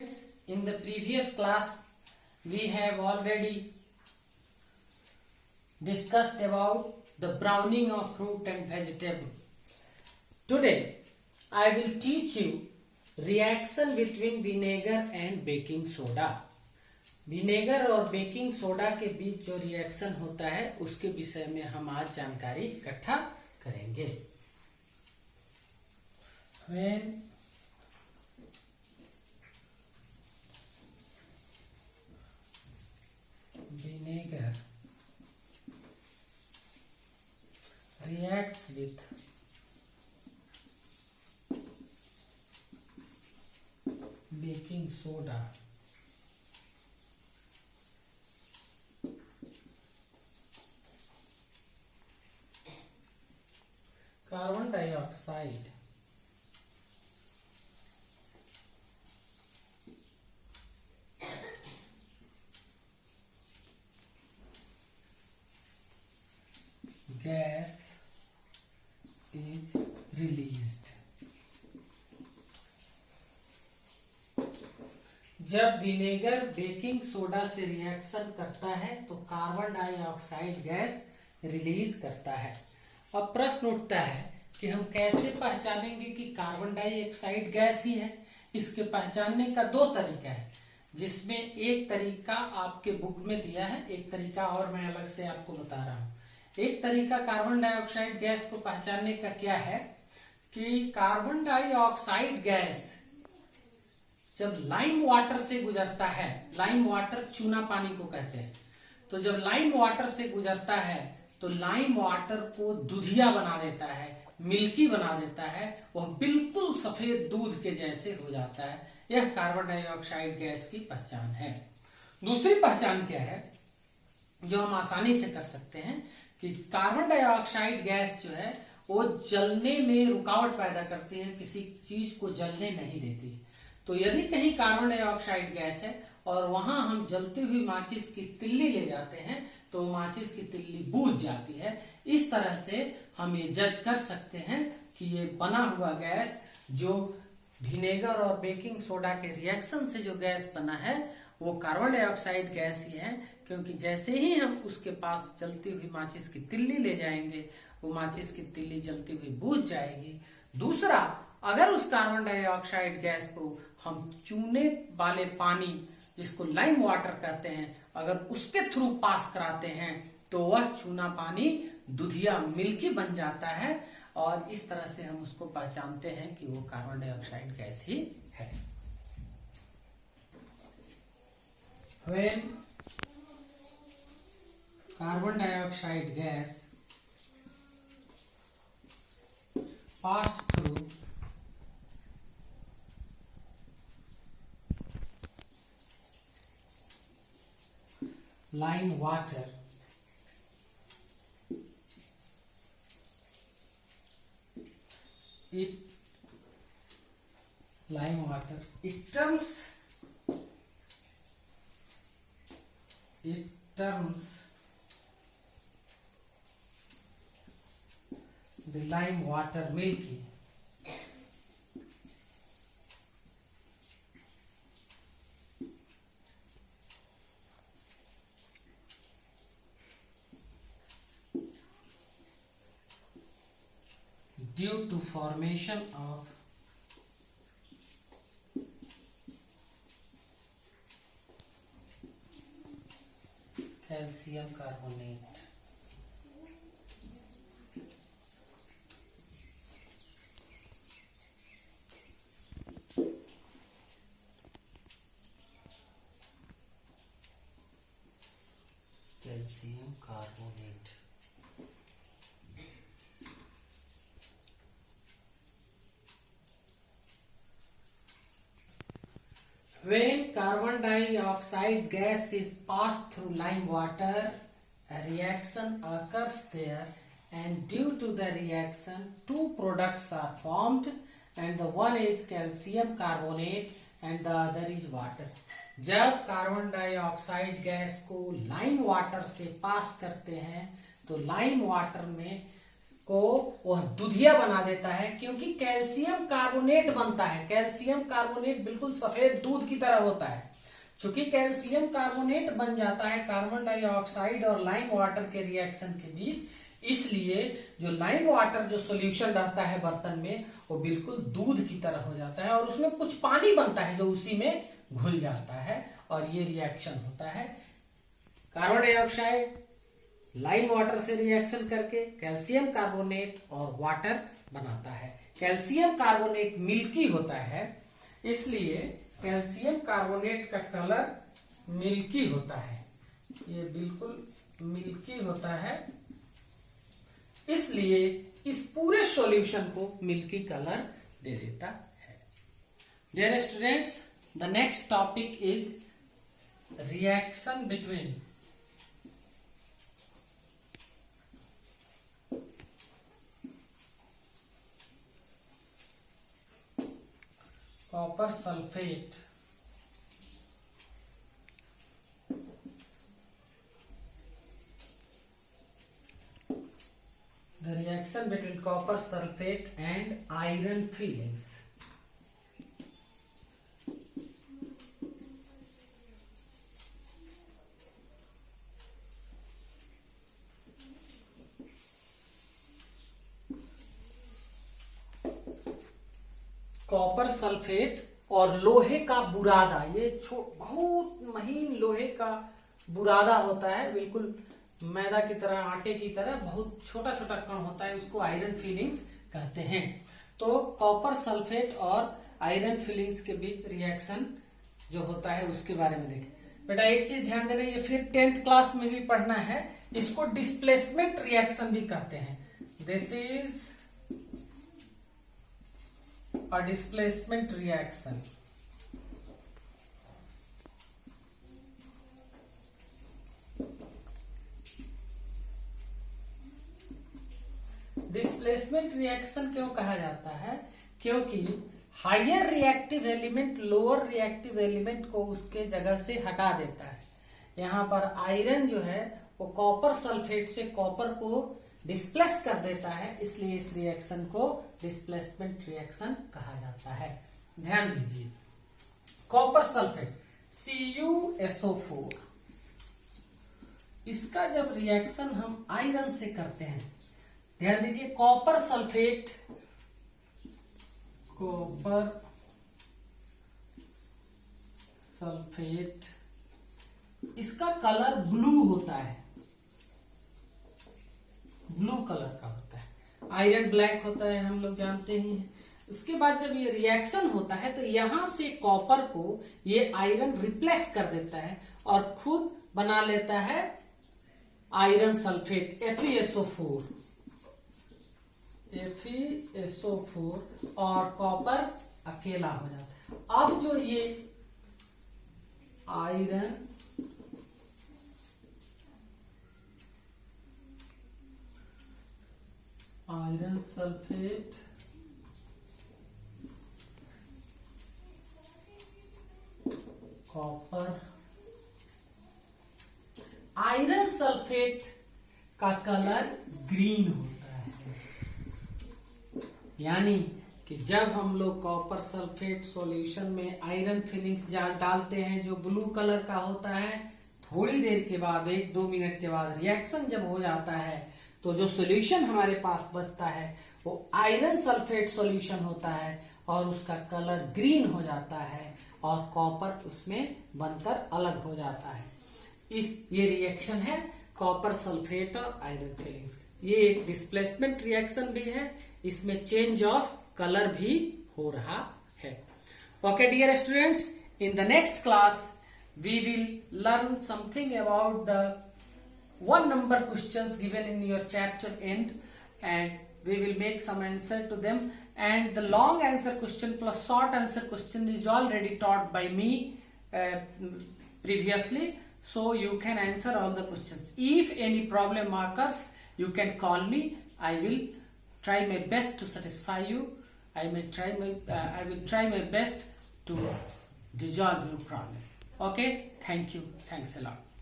In the previous class, we have already discussed about the browning of fruit and vegetable. Today, I will teach you reaction between vinegar and baking soda. Vinegar और baking soda के बीच जो reaction होता है उसके विषय में हम आज जानकारी इकट्ठा करेंगे. When vinegar reacts with baking soda, carbon dioxide gas is released. जब विनेगर बेकिंग सोडा से रिएक्शन करता है तो कार्बन डाइऑक्साइड गैस रिलीज करता है. अब प्रश्न उठता है कि हम कैसे पहचानेंगे कि कार्बन डाइऑक्साइड गैस ही है. इसके पहचानने का दो तरीका है, जिसमें एक तरीका आपके बुक में दिया है, एक तरीका और मैं अलग से आपको बता रहा हूं. एक तरीका कार्बन डाइऑक्साइड गैस को पहचानने का क्या है कि कार्बन डाइऑक्साइड गैस जब लाइम वाटर से गुजरता है, लाइम वाटर चूना पानी को कहते हैं, तो जब लाइम वाटर से गुजरता है तो लाइम वाटर को दूधिया बना देता है, मिल्की बना देता है, वह बिल्कुल सफेद दूध के जैसे हो जाता है. यह कार्बन डाइऑक्साइड गैस की पहचान है. दूसरी पहचान क्या है जो हम आसानी से कर सकते हैं कि कार्बन डाइऑक्साइड गैस जो है वो जलने में रुकावट पैदा करती है, किसी चीज को जलने नहीं देती. तो यदि कहीं कार्बन डाइऑक्साइड गैस है और वहां हम जलती हुई माचिस की तिल्ली ले जाते हैं तो माचिस की तिल्ली बुझ जाती है. इस तरह से हम ये जज कर सकते हैं कि ये बना हुआ गैस जो विनेगर और बेकिंग सोडा के रिएक्शन से जो गैस बना है वो कार्बन डाइऑक्साइड गैस ही है, क्योंकि जैसे ही हम उसके पास जलती हुई माचिस की तिल्ली ले जाएंगे वो माचिस की तिल्ली जलती हुई बुझ जाएगी. दूसरा, अगर उस कार्बन डाइऑक्साइड गैस को हम चूने वाले पानी, जिसको लाइम वाटर कहते हैं, अगर उसके थ्रू पास कराते हैं तो वह चूना पानी दूधिया मिल्की बन जाता है और इस तरह से हम उसको पहचानते हैं कि वो कार्बन डाइऑक्साइड गैस ही है. When carbon dioxide gas passed through lime water, it turns the lime water milky. Due to formation of calcium carbonate. Calcium carbonate. When carbon dioxide gas is passed through lime water, a reaction occurs there, and due to the reaction, two products are formed, and the one is calcium carbonate and the other is water. जब carbon dioxide gas को lime water से पास करते हैं तो lime water में को वह दूधिया बना देता है, क्योंकि कैल्शियम कार्बोनेट बनता है। कैल्शियम कार्बोनेट बिल्कुल सफेद दूध की तरह होता है। चूंकि कैल्शियम कार्बोनेट बन जाता है कार्बन डाइऑक्साइड और लाइम वाटर के रिएक्शन के बीच, इसलिए जो लाइम वाटर जो सॉल्यूशन रहता है बर्तन में वो बिल्कुल दूध की तरह हो जाता है और उसमें कुछ पानी बनता है जो उसी में घुल जाता है और ये रिएक्शन होता है। कार्बन डाइऑक्साइड लाइम वाटर से रिएक्शन करके कैल्शियम कार्बोनेट और वाटर बनाता है। कैल्शियम कार्बोनेट मिल्की होता है, इसलिए कैल्शियम कार्बोनेट का कलर मिल्की होता है। ये बिल्कुल मिल्की होता है, इसलिए इस पूरे सॉल्यूशन को मिल्की कलर दे देता है। Dear students, the next topic is reaction between copper sulfate the reaction between copper sulfate and iron fillings. Copper sulphate और लोहे का बुरादा, ये बहुत महीन लोहे का बुरादा होता है, बिल्कुल मैदा की तरह, आटे की तरह बहुत छोटा छोटा कण होता है, उसको आयरन फिलिंग्स कहते हैं। तो कॉपर सल्फेट और आयरन फिलिंग्स के बीच रिएक्शन जो होता है उसके बारे में देखें। बेटा एक चीज ध्यान देना, ये फिर 10th क्लास में भी पढ़ना है, इसको डिस्प्लेसमेंट रिएक्शन भी कहते हैं। This is a displacement reaction. Displacement reaction क्यों कहा जाता है? क्योंकि higher reactive element lower reactive element को उसके जगह से हटा देता है। यहाँ पर आयरन जो है वो कॉपर सल्फेट से कॉपर को डिस्प्लेस कर देता है, इसलिए इस रिएक्शन को डिस्प्लेसमेंट रिएक्शन कहा जाता है। ध्यान दीजिए, कॉपर सल्फेट CuSO4, इसका जब रिएक्शन हम आयरन से करते हैं, ध्यान दीजिए कॉपर सल्फेट इसका कलर ब्लू होता है, ब्लू कलर का होता है। आयरन ब्लैक होता है, हम लोग जानते ही हैं। उसके बाद जब ये रिएक्शन होता है तो यहां से कॉपर को ये आयरन रिप्लेस कर देता है और खुद बना लेता है आयरन सल्फेट FeSO4 और कॉपर अकेला हो जाता है। अब जो ये iron sulphate copper, iron sulphate का कलर ग्रीन होता है। यानी कि जब हम लोग कॉपर सल्फेट सॉल्यूशन में आयरन फिलिंग्स डालते हैं जो ब्लू कलर का होता है, थोड़ी देर के बाद 1-2 मिनट के बाद रिएक्शन जब हो जाता है तो जो सॉल्यूशन हमारे पास बचता है वो आयरन सल्फेट सॉल्यूशन होता है और उसका कलर ग्रीन हो जाता है और कॉपर उसमें बनकर अलग हो जाता है। ये रिएक्शन है कॉपर सल्फेट और आयरन फिलिंग्स। ये एक डिस्प्लेसमेंट रिएक्शन भी है, इसमें चेंज ऑफ कलर भी हो रहा है। Okay dear students, in the next class we will learn something about the 1 number questions given in your chapter end, and we will make some answer to them, and the long answer question plus short answer question is already taught by me previously, so you can answer all the questions. If any problem occurs, you can call me. I will try my best to satisfy you. I will try my best to resolve your problem. Okay, thank you, thanks a lot.